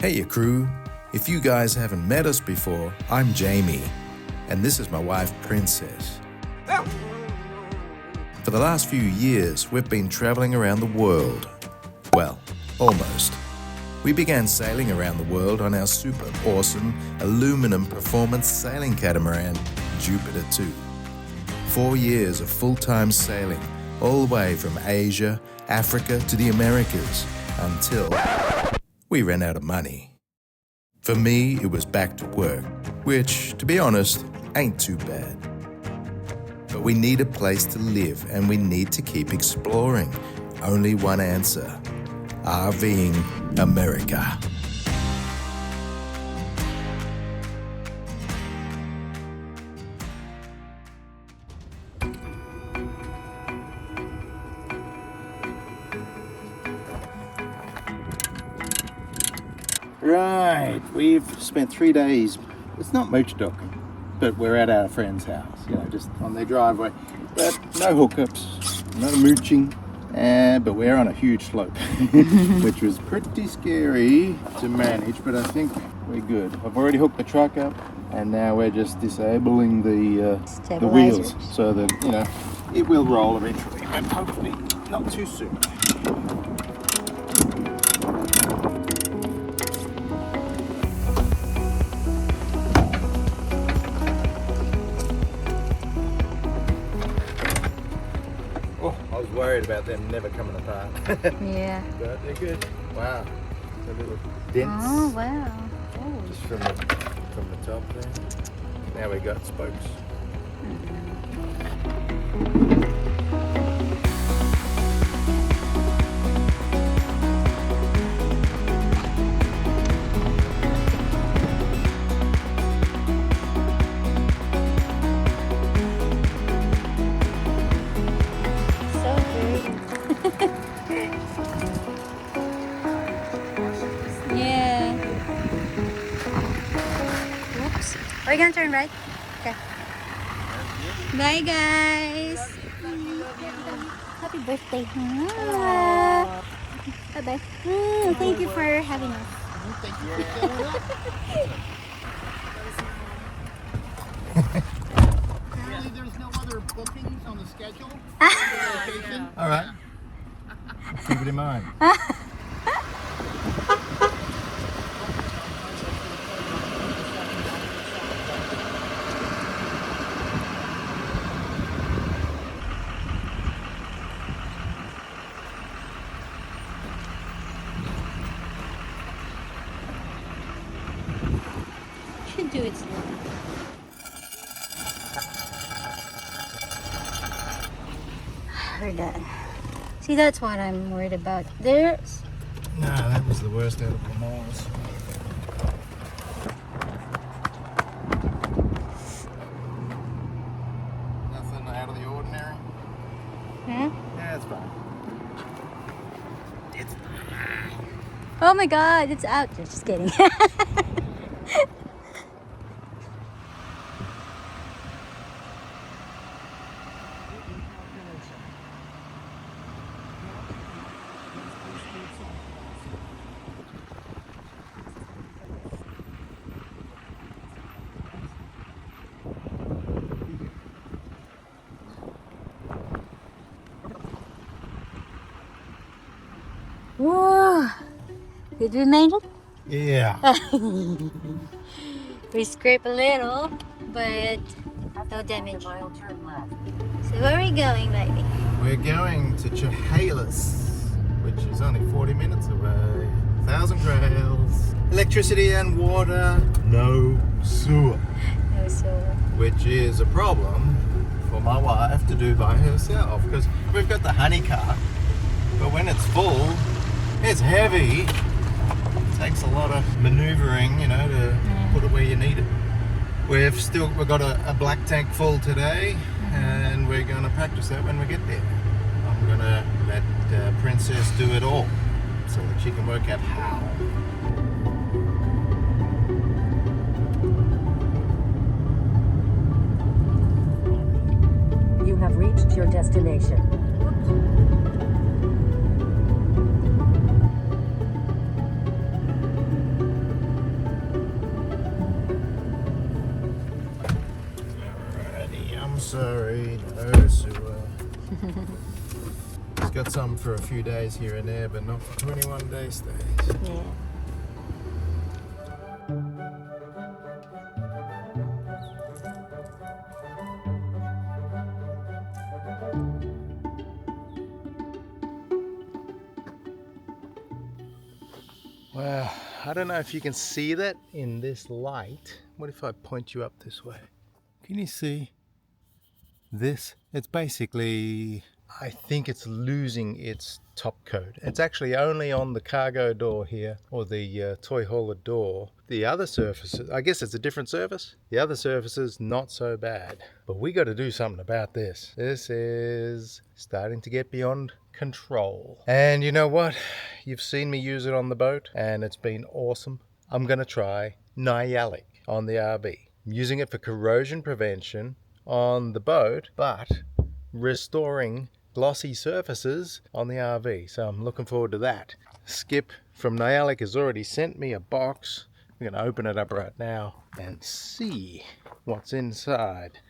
Hey, you crew. If you guys haven't met us before, I'm Jamie, and this is my wife, Princess. For the last few years, we've been traveling around the world. Well, almost. We began sailing around the world on our super awesome aluminum performance sailing catamaran, Jupiter 2. 4 years of full-time sailing, all the way from Asia, Africa to the Americas, until we ran out of money. For me, it was back to work, which, to be honest, ain't too bad. But we need a place to live and we need to keep exploring. Only one answer: RVing America. Right, we've spent 3 days, it's not mooch docking, but we're at our friend's house, just on their driveway. But no hookups, no mooching, but we're on a huge slope, which was pretty scary to manage, but I think we're good. I've already hooked the truck up, and now we're just disabling the wheels so that, it will roll eventually, but hopefully not too soon. I was worried about them never coming apart. Yeah. But they're good. Wow. It's a little dents. Oh, wow. Oh. Just from the top there. Now we got spokes. Yeah. Oops. Are you gonna turn right? Okay. Bye, guys. Happy birthday. Bye bye. Thank you for having us. Thank you for showing up. Apparently there's no other bookings on the schedule. All right. Keep it in mind. Should do it slow. We're done. See, that's what I'm worried about. There's... No, that was the worst out of them all. Nothing out of the ordinary? Huh? Yeah, it's fine. It's fine. Oh my god, it's out. Just kidding. Whoa! Did we make it? Yeah. We scrape a little, but no damage. So where are we going, baby? We're going to Chehalis, which is only 40 minutes away. 1,000 grails, electricity and water, no sewer. No sewer. Which is a problem for my wife to do by herself, because we've got the honey cart, but when it's full, it's heavy. It takes a lot of maneuvering, to put it where you need it. We've got a black tank full today, and we're going to practice that when we get there. I'm going to let Princess do it all, so that she can work out how. You have reached your destination. It's got some for a few days here and there, but not for 21-day stays. Yeah. Wow, I don't know if you can see that in this light. What if I point you up this way? Can you see this? It's basically, I think it's losing its top coat. It's actually only on the cargo door here, or the toy hauler door. The other surfaces, I guess it's a different surface. The other surfaces, not so bad. But we got to do something about this. This is starting to get beyond control. And you know what? You've seen me use it on the boat, and it's been awesome. I'm going to try Nyalic on the RV. I'm using it for corrosion prevention on the boat, but restoring glossy surfaces on the RV. So I'm looking forward to that. Skip from Nyalic has already sent me a box. We're going to open it up right now and see what's inside.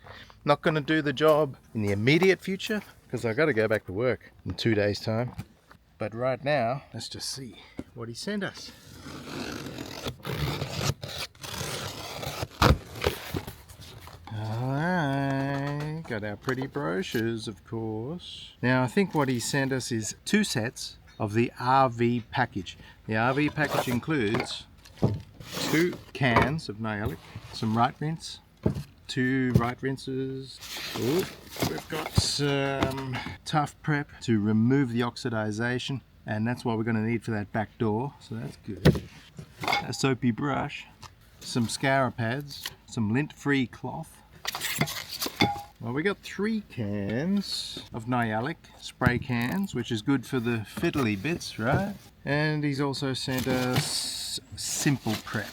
Not going to do the job in the immediate future because I got to go back to work in 2 days' time. But right now, let's just see what he sent us. Alright, got our pretty brochures, of course. Now, I think what he sent us is 2 sets of the RV package. The RV package includes 2 cans of Nyalic, some right rinse, 2 right rinses. Ooh, we've got some tough prep to remove the oxidization, and that's what we're going to need for that back door, so that's good. A soapy brush, some scour pads, some lint-free cloth. Well, we got 3 cans of Nyalic spray cans, which is good for the fiddly bits, right? And he's also sent us simple prep.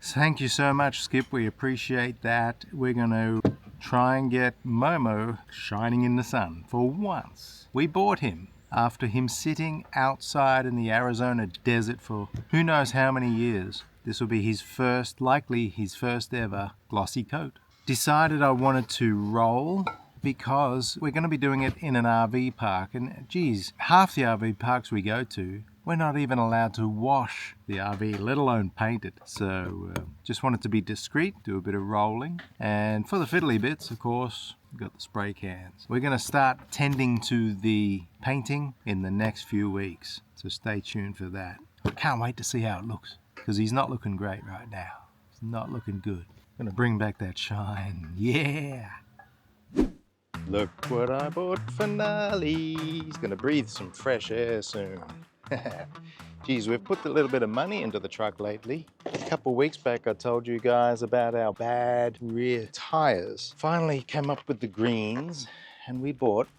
Thank you so much, Skip. We appreciate that. We're going to try and get Momo shining in the sun for once. We bought him after him sitting outside in the Arizona desert for who knows how many years. This will be his first, likely his first ever glossy coat. Decided I wanted to roll because we're going to be doing it in an RV park, and geez, half the RV parks we go to, we're not even allowed to wash the RV, let alone paint it. So just wanted to be discreet, do a bit of rolling. And for the fiddly bits, of course, we've got the spray cans. We're going to start tending to the painting in the next few weeks. So stay tuned for that. I can't wait to see how it looks because he's not looking great right now. It's not looking good. I'm going to bring back that shine. Yeah! Look what I bought for Nolly. He's going to breathe some fresh air soon. Geez, we've put a little bit of money into the truck lately. A couple weeks back I told you guys about our bad rear tires. Finally came up with the greens and we bought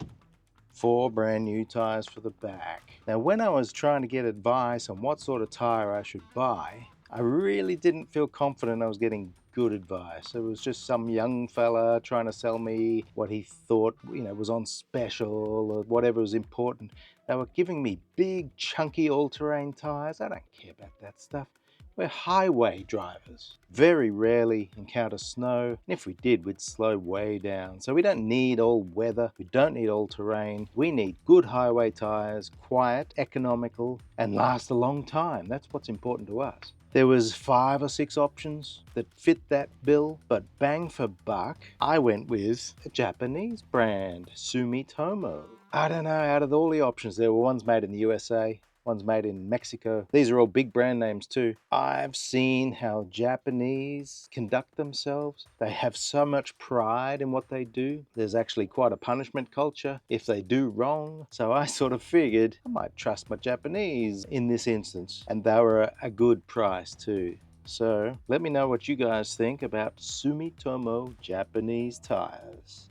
4 brand new tires for the back. Now when I was trying to get advice on what sort of tire I should buy, I really didn't feel confident I was getting good advice. It was just some young fella trying to sell me what he thought, was on special or whatever was important. They were giving me big, chunky all-terrain tires. I don't care about that stuff. We're highway drivers. Very rarely encounter snow, and if we did, we'd slow way down. So we don't need all weather, we don't need all terrain. We need good highway tires, quiet, economical, and last a long time. That's what's important to us. There was 5 or 6 options that fit that bill, but bang for buck, I went with a Japanese brand, Sumitomo. I don't know, out of all the options, there were ones made in the USA, ones made in Mexico. These are all big brand names too. I've seen how Japanese conduct themselves. They have so much pride in what they do. There's actually quite a punishment culture if they do wrong. So I sort of figured I might trust my Japanese in this instance. And they were a good price too. So let me know what you guys think about Sumitomo Japanese tires.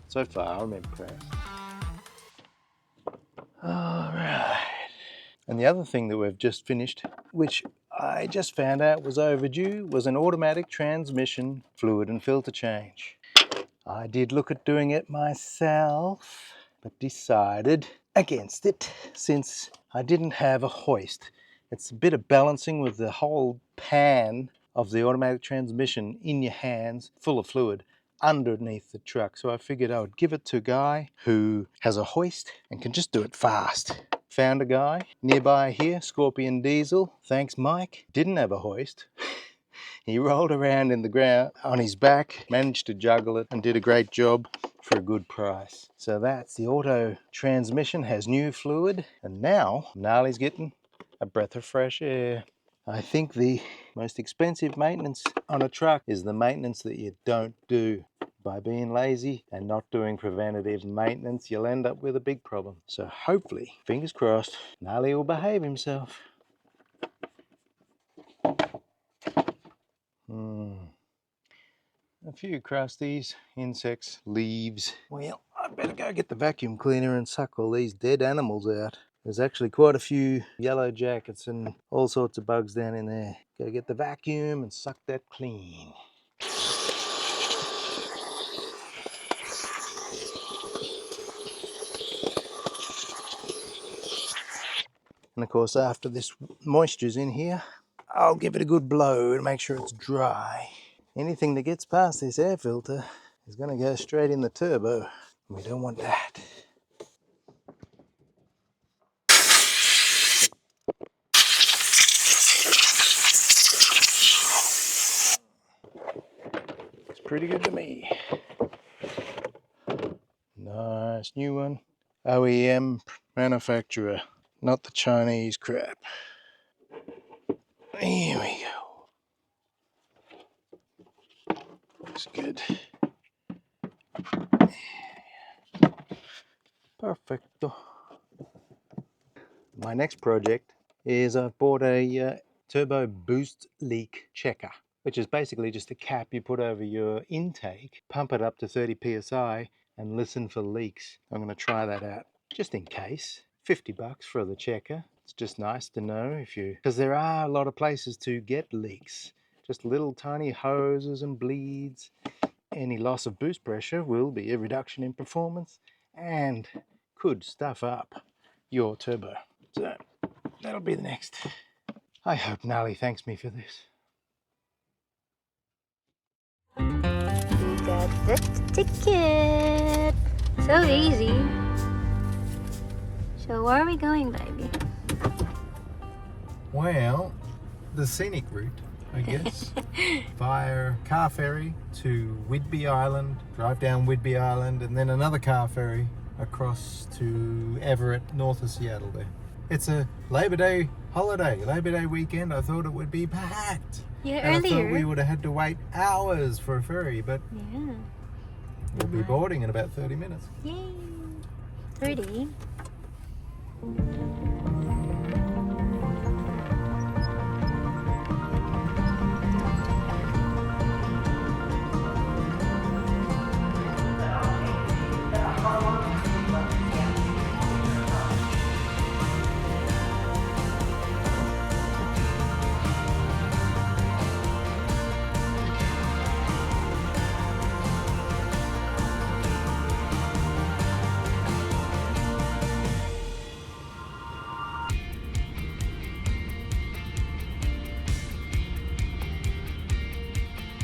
So far, I'm impressed. All right. And the other thing that we've just finished, which I just found out was overdue, was an automatic transmission fluid and filter change. I did look at doing it myself, but decided against it since I didn't have a hoist. It's a bit of balancing with the whole pan of the automatic transmission in your hands, full of fluid. underneath the truck. So I figured I would give it to a guy who has a hoist and can just do it fast. Found a guy nearby here, Scorpion Diesel. Thanks, Mike. Didn't have a hoist. He rolled around in the ground on his back, managed to juggle it, and did a great job for a good price. So that's the auto transmission, has new fluid, and now Gnarly's getting a breath of fresh air. I think the most expensive maintenance on a truck is the maintenance that you don't do. By being lazy and not doing preventative maintenance, you'll end up with a big problem. So hopefully, fingers crossed, Gnarly will behave himself. A few crusties, insects, leaves. Well, I better go get the vacuum cleaner and suck all these dead animals out. There's actually quite a few yellow jackets and all sorts of bugs down in there. Go get the vacuum and suck that clean. And of course, after this moisture's in here, I'll give it a good blow to make sure it's dry. Anything that gets past this air filter is going to go straight in the turbo. We don't want that. It's pretty good to me. Nice new one. OEM manufacturer, not the Chinese crap. Here we go. Looks good. Perfecto. My next project is I've bought a turbo boost leak checker, which is basically just a cap you put over your intake, pump it up to 30 psi and listen for leaks. I'm going to try that out just in case. $50 for the checker. It's just nice to know if you, because there are a lot of places to get leaks, just little tiny hoses and bleeds. Any loss of boost pressure will be a reduction in performance and could stuff up your turbo. So that'll be the next. I hope Gnarly thanks me for this. We got the ticket. So easy. So where are we going, baby? Well, the scenic route, I guess. Via car ferry to Whidbey Island, drive down Whidbey Island, and then another car ferry across to Everett, north of Seattle there. It's a Labor Day holiday, Labor Day weekend. I thought it would be packed. Yeah, and earlier. I thought we would have had to wait hours for a ferry, but Yeah. we'll be boarding in about 30 minutes. Yay. Pretty.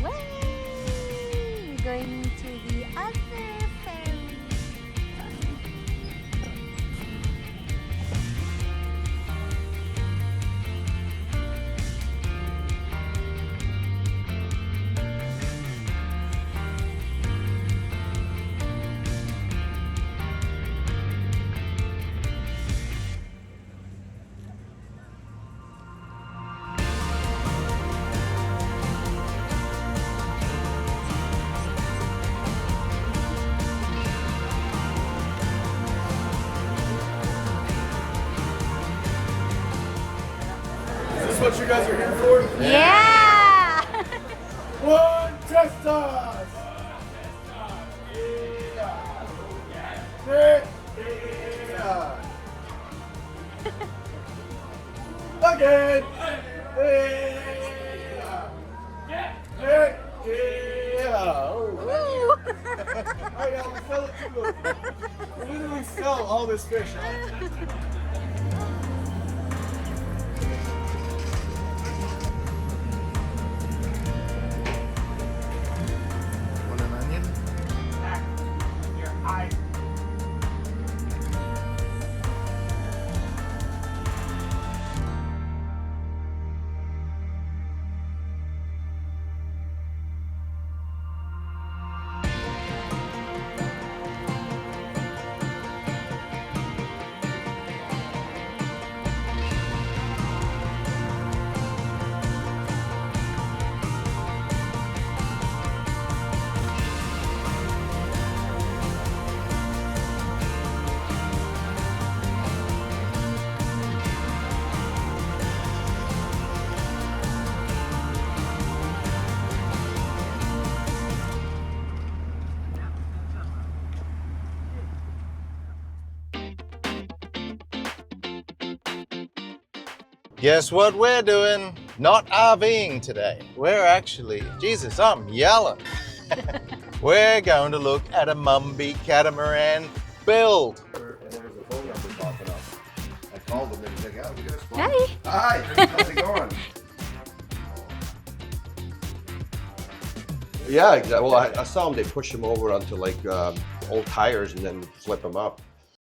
Way! Going to the other ferry. Is this what you guys are here for? Yeah! One test us! Yeah. Again! Woo! Oh yeah, we fell it to them. We literally fell all this fish. Want an onion? Guess what we're doing? Not RVing today. We're actually, Jesus, I'm yelling. We're going to look at a Mumby catamaran build. And there was a phone number popping up. I called them and he's like, oh, you got a spot? Hi. Hi, how's it going? Yeah, exactly. Well, I saw them, they push them over onto like old tires and then flip them up.